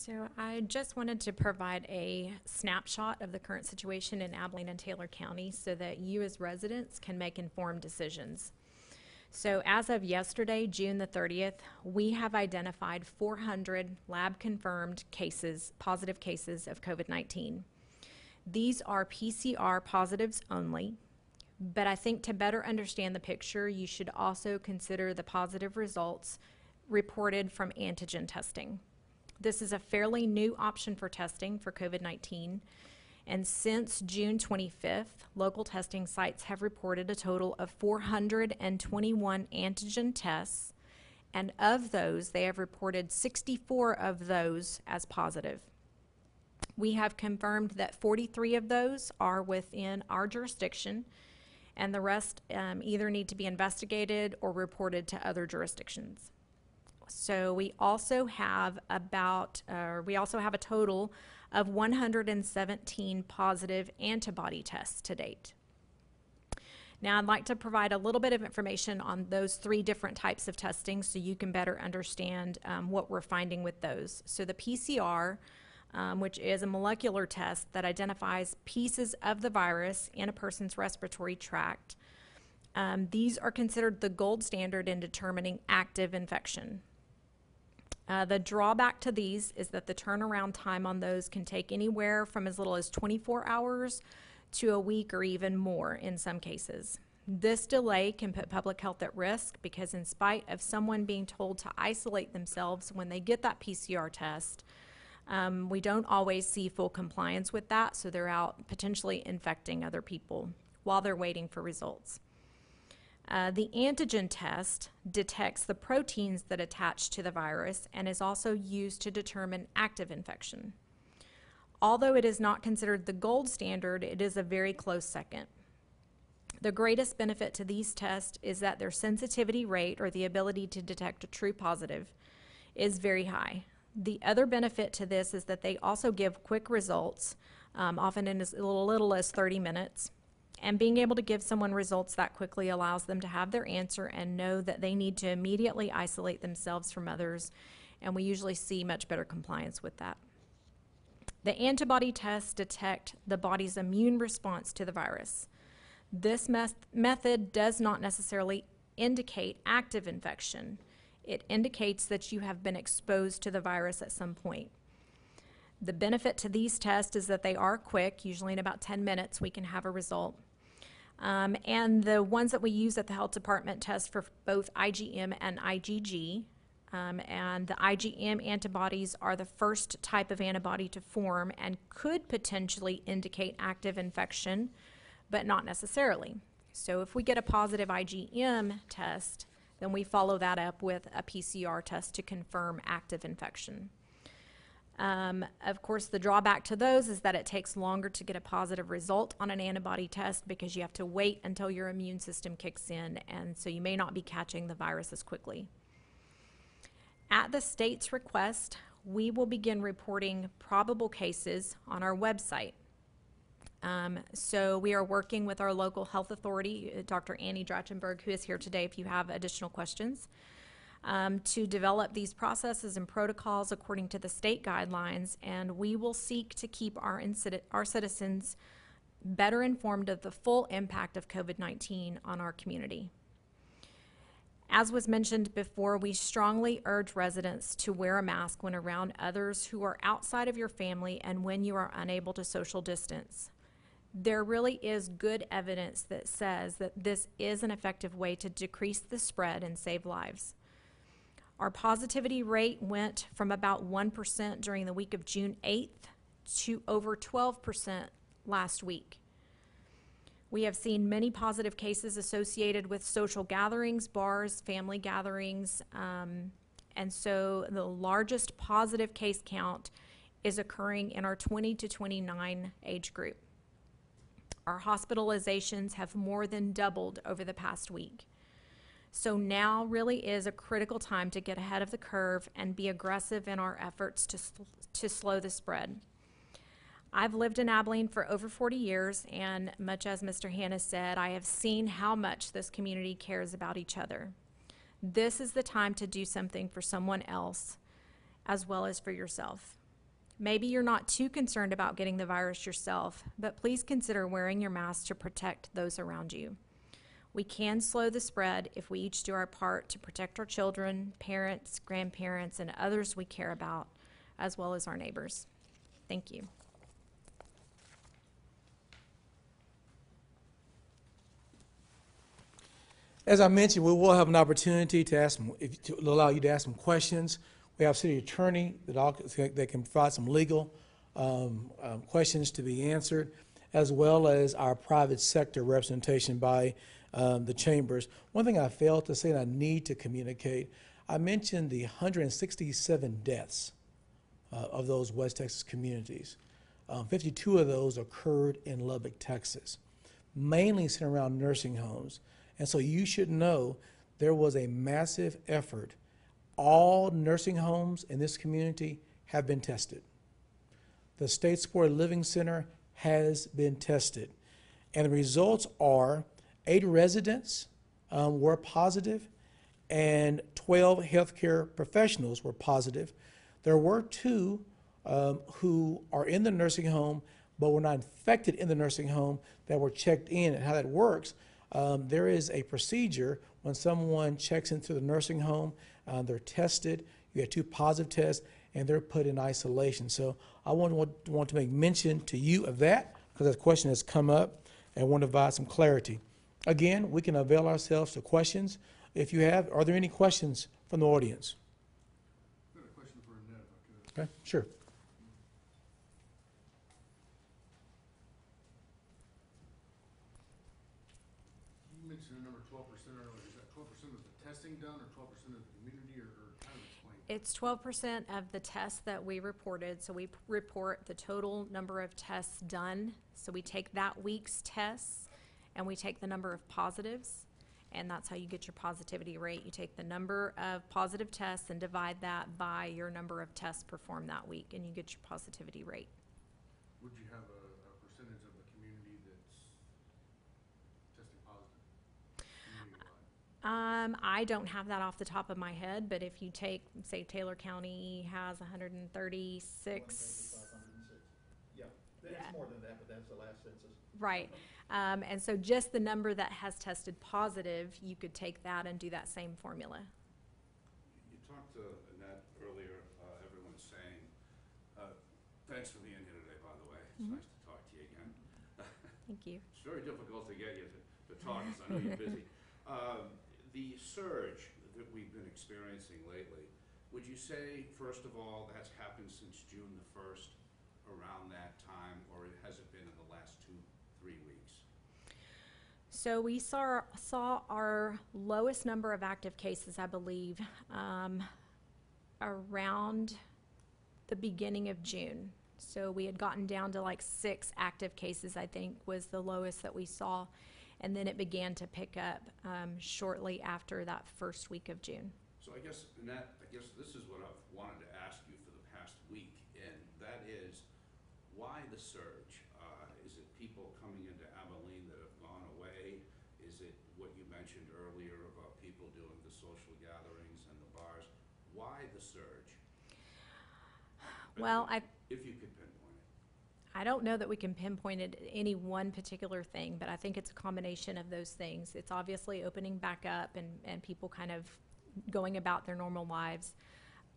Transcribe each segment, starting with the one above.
So I just wanted to provide a snapshot of the current situation in Abilene and Taylor County so that you as residents can make informed decisions. So as of yesterday, June the 30th, we have identified 400 lab-confirmed cases, positive cases of COVID-19. These are PCR positives only, but I think to better understand the picture, you should also consider the positive results reported from antigen testing. This is a fairly new option for testing for COVID-19, and since June 25th, local testing sites have reported a total of 421 antigen tests, and of those, they have reported 64 of those as positive. We have confirmed that 43 of those are within our jurisdiction, and the rest either need to be investigated or reported to other jurisdictions. So we also have a total of 117 positive antibody tests to date. Now I'd like to provide a little bit of information on those three different types of testing so you can better understand what we're finding with those. So the PCR, which is a molecular test that identifies pieces of the virus in a person's respiratory tract. These are considered the gold standard in determining active infection. The drawback to these is that the turnaround time on those can take anywhere from as little as 24 hours to a week or even more in some cases. This delay can put public health at risk because in spite of someone being told to isolate themselves when they get that PCR test, we don't always see full compliance with that, so they're out potentially infecting other people while they're waiting for results. The antigen test detects the proteins that attach to the virus and is also used to determine active infection. Although it is not considered the gold standard, it is a very close second. The greatest benefit to these tests is that their sensitivity rate, or the ability to detect a true positive, is very high. The other benefit to this is that they also give quick results, often in as little as 30 minutes. And being able to give someone results that quickly allows them to have their answer and know that they need to immediately isolate themselves from others, and we usually see much better compliance with that. The antibody tests detect the body's immune response to the virus. This method does not necessarily indicate active infection. It indicates that you have been exposed to the virus at some point. The benefit to these tests is that they are quick. Usually in about 10 minutes we can have a result. And the ones that we use at the health department test for both IgM and IgG. And the IgM antibodies are the first type of antibody to form and could potentially indicate active infection, but not necessarily. So if we get a positive IgM test, then we follow that up with a PCR test to confirm active infection. Of course, the drawback to those is that it takes longer to get a positive result on an antibody test because you have to wait until your immune system kicks in, and so you may not be catching the virus as quickly. At the state's request, we will begin reporting probable cases on our website. So we are working with our local health authority, Dr. Annie Drachenberg, who is here today if you have additional questions, to develop these processes and protocols according to the state guidelines, and we will seek to keep our citizens better informed of the full impact of COVID-19 on our community. As was mentioned before, we strongly urge residents to wear a mask when around others who are outside of your family and when you are unable to social distance. There really is good evidence that says that this is an effective way to decrease the spread and save lives. Our positivity rate went from about 1% during the week of June 8th to over 12% last week. We have seen many positive cases associated with social gatherings, bars, family gatherings, and so the largest positive case count is occurring in our 20 to 29 age group. Our hospitalizations have more than doubled over the past week. So now really is a critical time to get ahead of the curve and be aggressive in our efforts to slow the spread. I've lived in Abilene for over 40 years, and much as Mr. Hanna said, I have seen how much this community cares about each other. This is the time to do something for someone else as well as for yourself. Maybe you're not too concerned about getting the virus yourself, but please consider wearing your mask to protect those around you. We can slow the spread if we each do our part to protect our children, parents, grandparents, and others we care about, as well as our neighbors. Thank you. As I mentioned, we will have an opportunity to ask, to allow you to ask some questions. We have city attorney that can provide some legal questions to be answered, as well as our private sector representation by the chambers. One thing I failed to say and I need to communicate, I mentioned the 167 deaths of those West Texas communities. 52 of those occurred in Lubbock, Texas, mainly centered around nursing homes. And so you should know there was a massive effort. All nursing homes in this community have been tested. The State Supported Living Center has been tested. And the results are 8 residents were positive and 12 healthcare professionals were positive. There were 2 who are in the nursing home but were not infected in the nursing home that were checked in. And how that works, there is a procedure when someone checks into the nursing home, they're tested, you get 2 positive tests, and they're put in isolation. So I want to make mention to you of that because that question has come up and want to provide some clarity. Again, we can avail ourselves to questions. If you have, are there any questions from the audience? I've got a question for Annette, if I could. Okay, sure. You mentioned the number 12% earlier. Is that 12% of the testing done or 12% of the community, or kind of explain? It's 12% of the tests that we reported. So we report the total number of tests done. So we take that week's tests and we take the number of positives, and that's how you get your positivity rate. You take the number of positive tests and divide that by your number of tests performed that week, and you get your positivity rate. Would you have a percentage of the community that's testing positive? Community-wide? I don't have that off the top of my head, but if you take, say, Taylor County has 136. Yeah, it's more than that, but that's the last census. Right. And so just the number that has tested positive, you could take that and do that same formula. You talked to Annette earlier, everyone's saying, thanks for being here today, by the way. It's nice to talk to you again. Thank you. It's very difficult to get you to talk because I know you're busy. The surge that we've been experiencing lately, would you say, first of all, that's happened since June the 1st, around that time, or has it been in the last 2-3 weeks? So we saw our lowest number of active cases, I believe, around the beginning of June. So we had gotten down to like 6 active cases, I think, was the lowest that we saw. And then it began to pick up shortly after that first week of June. So I guess, Annette, this is what I've wanted to ask you for the past week, and that is, why the surge? Is it people coming into Abilene that have gone away? Is it what you mentioned earlier about people doing the social gatherings and the bars? Why the surge? Well, if you could pinpoint it. I don't know that we can pinpoint it any one particular thing, but I think it's a combination of those things. It's obviously opening back up and people kind of going about their normal lives.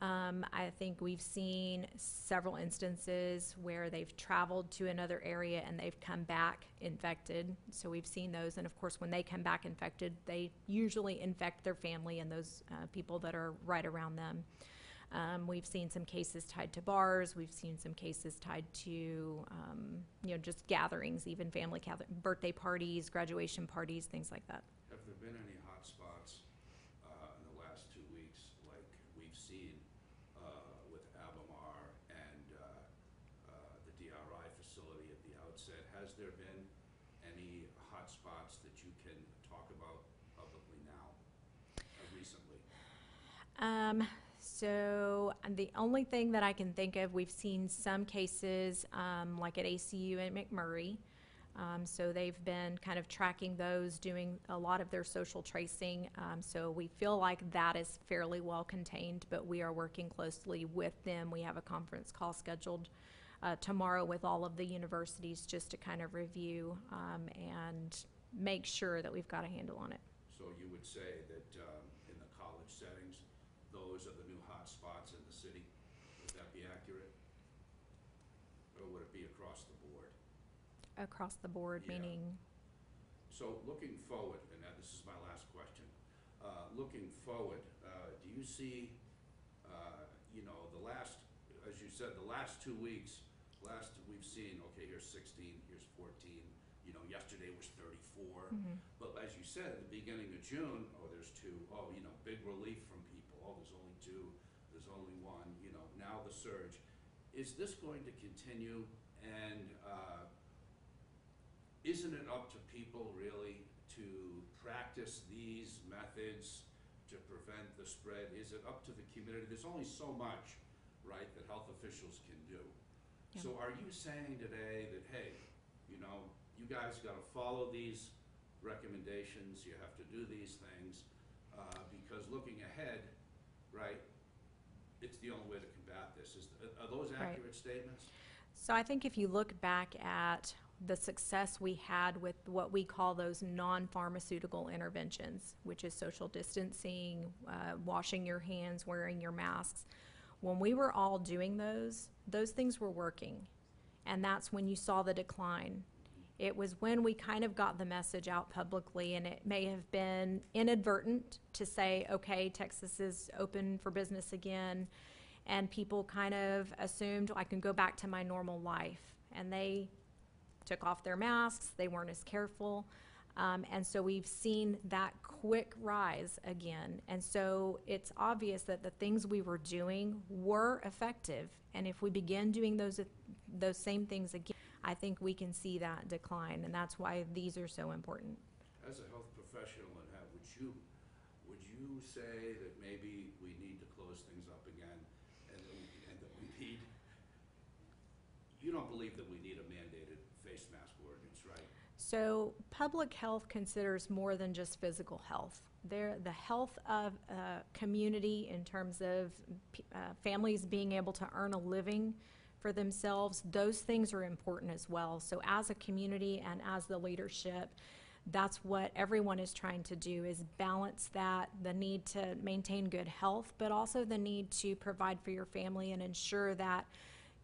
I think we've seen several instances where they've traveled to another area and they've come back infected. So we've seen those, and of course when they come back infected, they usually infect their family and those people that are right around them. We've seen some cases tied to bars. We've seen some cases tied to, just gatherings, even family birthday parties, graduation parties, things like that. Have there been any hot spots in the last 2 weeks, like we've seen with Abamar and the DRI facility at the outset? Has there been any hot spots that you can talk about publicly now, recently? So the only thing that I can think of, we've seen some cases like at ACU and McMurray. So they've been kind of tracking those, doing a lot of their social tracing. So we feel like that is fairly well contained, but we are working closely with them. We have a conference call scheduled tomorrow with all of the universities just to kind of review and make sure that we've got a handle on it. So you would say that in the college settings, those are the new hot spots in the city? Would that be accurate? Or would it be across the board? Across the board, Yeah. meaning, So looking forward, and this is my last question, looking forward, do you see, you know, the last, as you said, the last 2 weeks, we've seen, okay, here's 16, here's 14, you know, yesterday was 34. But as you said, at the beginning of June, oh, there's 2, oh, you know, big relief from people, oh, there's only 2, there's only 1, you know, now the surge. Is this going to continue? And isn't it up to people really to practice these methods to prevent the spread? Is it up to the community? There's only so much, right, that health officials can do. Yeah. So are you saying today that, hey, you know, you guys gotta follow these recommendations, you have to do these things, because looking ahead, right, it's the only way to combat this. Are those Right. accurate statements? so I think if you look back at the success we had with what we call those non-pharmaceutical interventions, which is social distancing, washing your hands, wearing your masks, when we were all doing those things were working. And that's when you saw the decline. It was when we kind of got the message out publicly, and it may have been inadvertent to say, okay, Texas is open for business again, and people kind of assumed I can go back to my normal life. And they took off their masks, they weren't as careful. And so we've seen that quick rise again. And so it's obvious that the things we were doing were effective. And if we begin doing those same things again, I think we can see that decline. And that's why these are so important. As a health professional, and would you say that maybe we need to close things up again, and that we need, you don't believe that we need a mandated face mask ordinance, right? So public health considers more than just physical health. The health of a community in terms of families being able to earn a living for themselves, those things are important as well. So as a community and as the leadership, that's what everyone is trying to do, is balance that, the need to maintain good health, but also the need to provide for your family and ensure that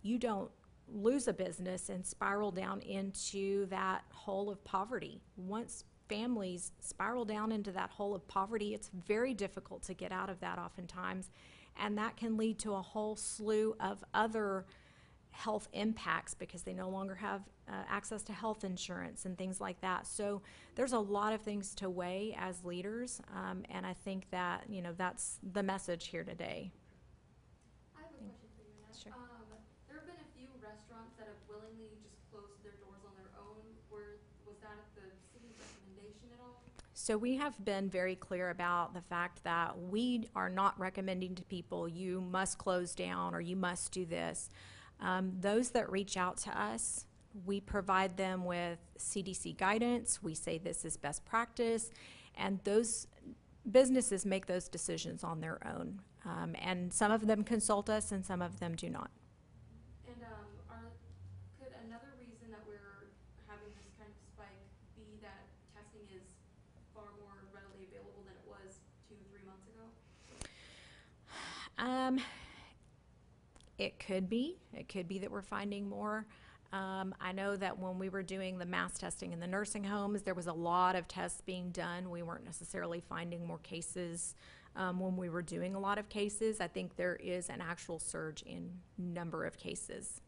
you don't lose a business and spiral down into that hole of poverty. Once families spiral down into that hole of poverty, it's very difficult to get out of that oftentimes, and that can lead to a whole slew of other health impacts because they no longer have access to health insurance and things like that. So there's a lot of things to weigh as leaders, and I think that, you know, that's the message here today. I have a question for you, Annette. Sure. There have been a few restaurants that have willingly just closed their doors on their own. Was that at the city's recommendation at all? So we have been very clear about the fact that we are not recommending to people, you must close down or you must do this. Those that reach out to us, we provide them with CDC guidance. We say this is best practice, and those businesses make those decisions on their own. And some of them consult us and some of them do not. And could another reason that we're having this kind of spike be that testing is far more readily available than it was 2-3 months ago? It could be. It could be that we're finding more. I know that when we were doing the mass testing in the nursing homes, there was a lot of tests being done. We weren't necessarily finding more cases when we were doing a lot of cases. I think there is an actual surge in number of cases.